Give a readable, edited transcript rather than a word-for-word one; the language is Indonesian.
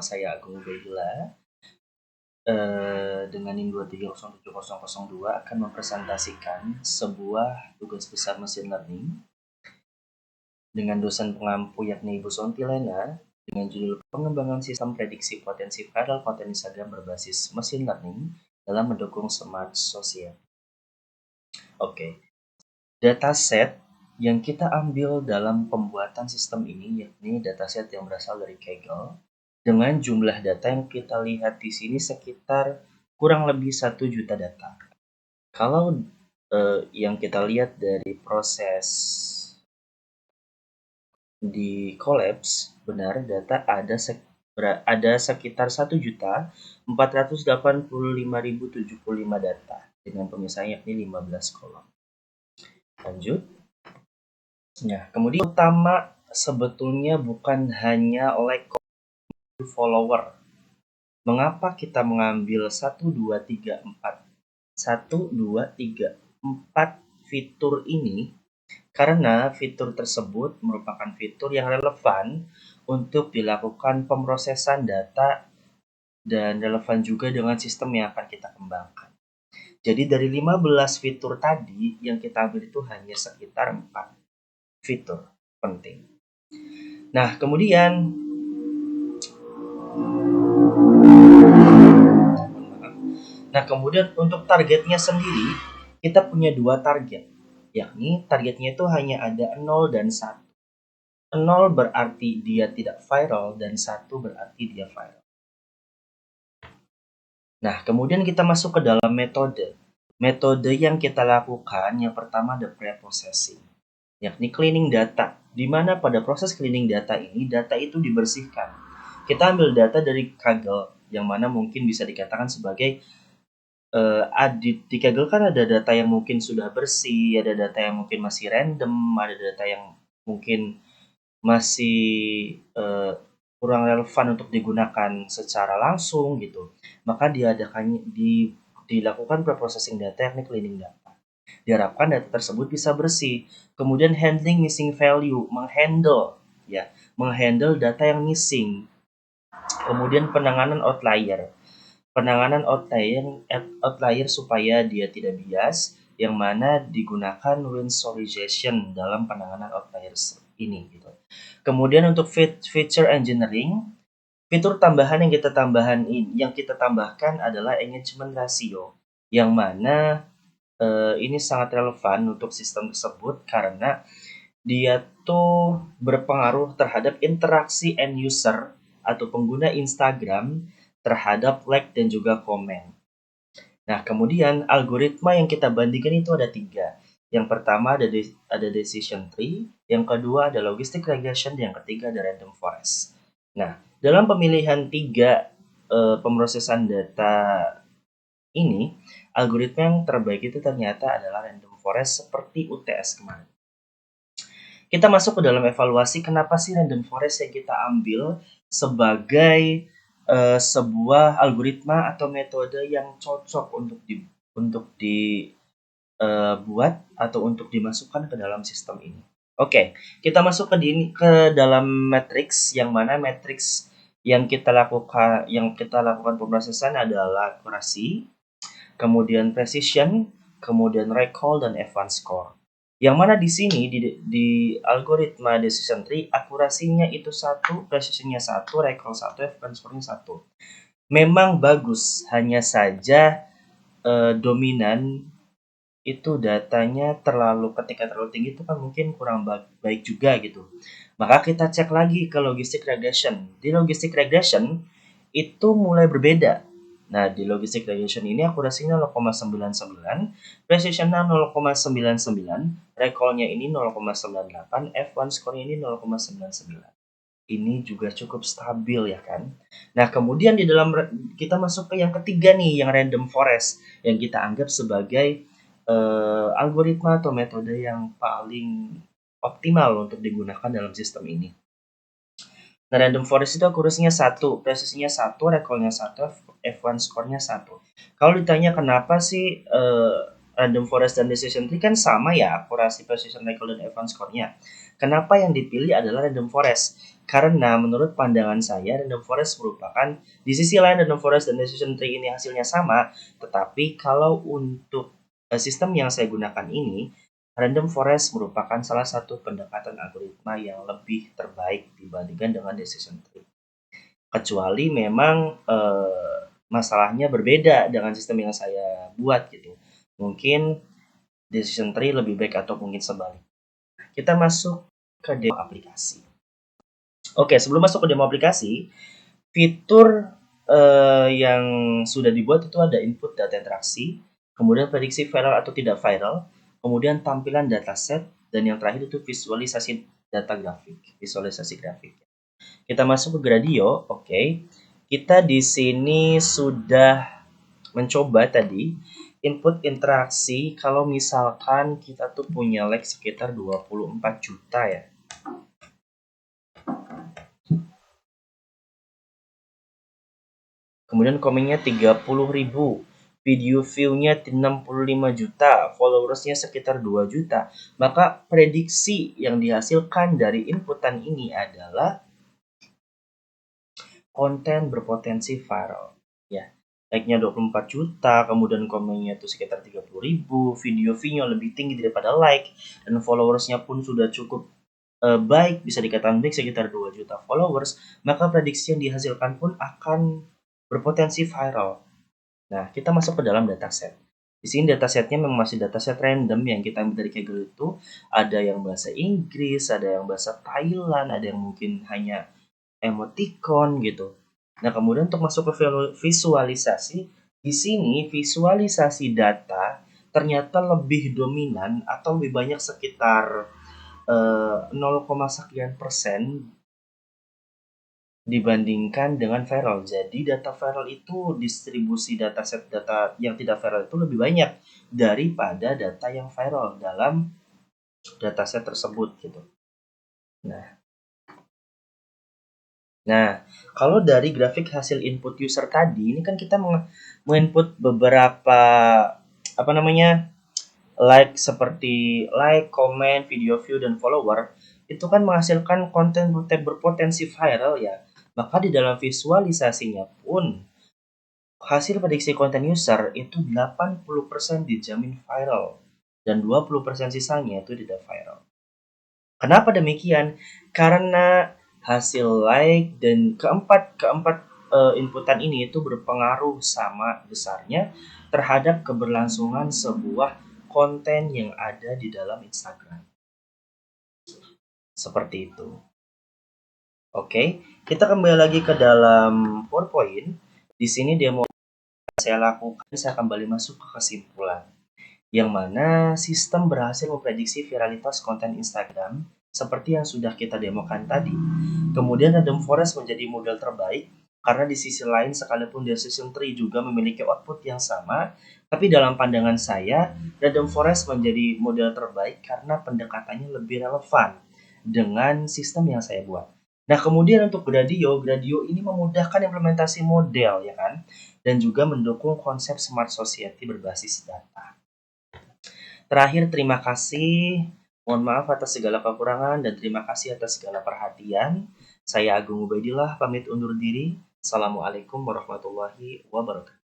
saya Agung Ubaidillah dengan NIM 2307002 akan mempresentasikan sebuah tugas besar mesin learning dengan dosen pengampu yakni Ibu Sontilena dengan judul Pengembangan Sistem Prediksi Potensi Viral Konten Instagram berbasis mesin learning dalam mendukung smart social. Oke. Dataset yang kita ambil dalam pembuatan sistem ini yakni dataset yang berasal dari Kaggle dengan jumlah data yang kita lihat di sini sekitar kurang lebih 1 juta data. Kalau yang kita lihat dari proses di collapse, benar data ada sekitar 1.485.075 data dengan pemisahan yakni 15 kolom. Lanjut. Nah, kemudian utama sebetulnya bukan hanya like follower. Mengapa kita mengambil 1, 2, 3, 4 fitur ini? Karena fitur tersebut merupakan fitur yang relevan untuk dilakukan pemrosesan data dan relevan juga dengan sistem yang akan kita kembangkan. Jadi dari 15 fitur tadi yang kita ambil itu hanya sekitar 4 fitur penting. Nah, kemudian untuk targetnya sendiri kita punya 2 target, yakni targetnya itu hanya ada 0 dan 1. 0 berarti dia tidak viral dan 1 berarti dia viral. Nah, kemudian kita masuk ke dalam metode. Metode yang kita lakukan yang pertama ada pre-processing, yakni cleaning data, di mana pada proses cleaning data ini, data itu dibersihkan. Kita ambil data dari Kaggle, yang mana mungkin bisa dikatakan sebagai di Kaggle kan ada data yang mungkin sudah bersih, ada data yang mungkin masih random, ada data yang mungkin masih kurang relevan untuk digunakan secara langsung gitu. Maka dilakukan pre-processing data yakni cleaning data. Diharapkan data tersebut bisa bersih. Kemudian handling missing value, menghandle data yang missing. Kemudian penanganan outlier. Penanganan outlier supaya dia tidak bias, yang mana digunakan winsorization dalam penanganan outliers ini gitu. Kemudian untuk feature engineering, fitur tambahan yang kita tambahkan adalah engagement ratio, yang mana ini sangat relevan untuk sistem tersebut karena dia tuh berpengaruh terhadap interaksi end user atau pengguna Instagram terhadap like dan juga komen. Nah, kemudian algoritma yang kita bandingkan itu ada 3. Yang pertama ada decision tree, yang kedua ada logistic regression, yang ketiga ada random forest. Nah, dalam pemilihan 3 pemrosesan data ini, algoritma yang terbaik itu ternyata adalah random forest seperti UTS kemarin. Kita masuk ke dalam evaluasi kenapa sih random forest yang kita ambil sebagai sebuah algoritma atau metode yang cocok untuk dibuat atau untuk dimasukkan ke dalam sistem ini. Oke, kita masuk ke dalam matriks, yang mana matriks yang kita lakukan pemrosesan adalah akurasi, kemudian precision, kemudian recall dan advanced score. Yang mana di sini di algoritma decision tree akurasinya itu 1, precisionnya 1, recall 1, advanced score-nya 1. Memang bagus, hanya saja dominan itu datanya ketika terlalu tinggi itu kan mungkin kurang baik juga gitu. Maka kita cek lagi ke logistic regression. Di logistic regression itu mulai berbeda. Nah, di logistic regression ini akurasinya 0,99, precisionnya 0,99, recall-nya ini 0,98, F1 score-nya ini 0,99. Ini juga cukup stabil ya kan. Nah, kemudian kita masuk ke yang ketiga nih, yang random forest, yang kita anggap sebagai algoritma atau metode yang paling optimal untuk digunakan dalam sistem ini. Nah, random forest itu akurasinya 1, presisinya 1, recall-nya 1, F1 score-nya 1. Kalau ditanya kenapa sih random forest dan decision tree kan sama ya, akurasi, precision, recall, dan F1 score-nya. Kenapa yang dipilih adalah random forest? Karena menurut pandangan saya, random forest merupakan, di sisi lain random forest dan decision tree ini hasilnya sama, tetapi kalau untuk sistem yang saya gunakan ini, random forest merupakan salah satu pendekatan algoritma yang lebih terbaik dibandingkan dengan decision tree. Kecuali memang masalahnya berbeda dengan sistem yang saya buat gitu. Mungkin decision tree lebih baik atau mungkin sebaliknya. Kita masuk ke demo aplikasi. Oke, sebelum masuk ke demo aplikasi, fitur yang sudah dibuat itu ada input data interaksi, kemudian prediksi viral atau tidak viral, kemudian tampilan dataset, dan yang terakhir itu visualisasi data grafik, visualisasi grafik. Kita masuk ke Gradio, oke. Kita di sini sudah mencoba tadi input interaksi kalau misalkan kita tuh punya like sekitar 24 juta ya. Kemudian komennya 30.000, video view-nya 65 juta, followersnya sekitar 2 juta. Maka prediksi yang dihasilkan dari inputan ini adalah konten berpotensi viral. Ya, like-nya 24 juta, kemudian komennya itu sekitar 30.000, video view-nya lebih tinggi daripada like, dan followersnya pun sudah cukup baik, bisa dikatakan baik sekitar 2 juta followers, maka prediksi yang dihasilkan pun akan berpotensi viral. Nah, kita masuk ke dalam dataset. Di sini datasetnya memang masih dataset random yang kita ambil dari Kaggle itu. Ada yang bahasa Inggris, ada yang bahasa Thailand, ada yang mungkin hanya emoticon gitu. Nah, kemudian untuk masuk ke visualisasi, di sini visualisasi data ternyata lebih dominan atau lebih banyak sekitar 0, sekian persen dibandingkan dengan viral. Jadi data viral itu distribusi dataset data yang tidak viral itu lebih banyak daripada data yang viral dalam dataset tersebut gitu. Nah, kalau dari grafik hasil input user tadi, ini kan kita menginput beberapa like seperti like, comment, video view, dan follower. Itu kan menghasilkan konten berpotensi viral ya. Maka di dalam visualisasinya pun hasil prediksi konten user itu 80% dijamin viral dan 20% sisanya itu tidak viral. Kenapa demikian? Karena hasil like dan keempat inputan ini itu berpengaruh sama besarnya terhadap keberlangsungan sebuah konten yang ada di dalam Instagram. Seperti itu. Oke, kita kembali lagi ke dalam PowerPoint. Di sini demo saya lakukan, saya kembali masuk ke kesimpulan. Yang mana sistem berhasil memprediksi viralitas konten Instagram seperti yang sudah kita demokan tadi. Kemudian random forest menjadi model terbaik karena di sisi lain sekalipun decision tree juga memiliki output yang sama, tapi dalam pandangan saya random forest menjadi model terbaik karena pendekatannya lebih relevan dengan sistem yang saya buat. Nah, kemudian untuk Gradio ini memudahkan implementasi model ya kan, dan juga mendukung konsep smart society berbasis data. Terakhir, terima kasih. Mohon maaf atas segala kekurangan dan terima kasih atas segala perhatian. Saya Agung Ubaidillah, pamit undur diri. Assalamualaikum warahmatullahi wabarakatuh.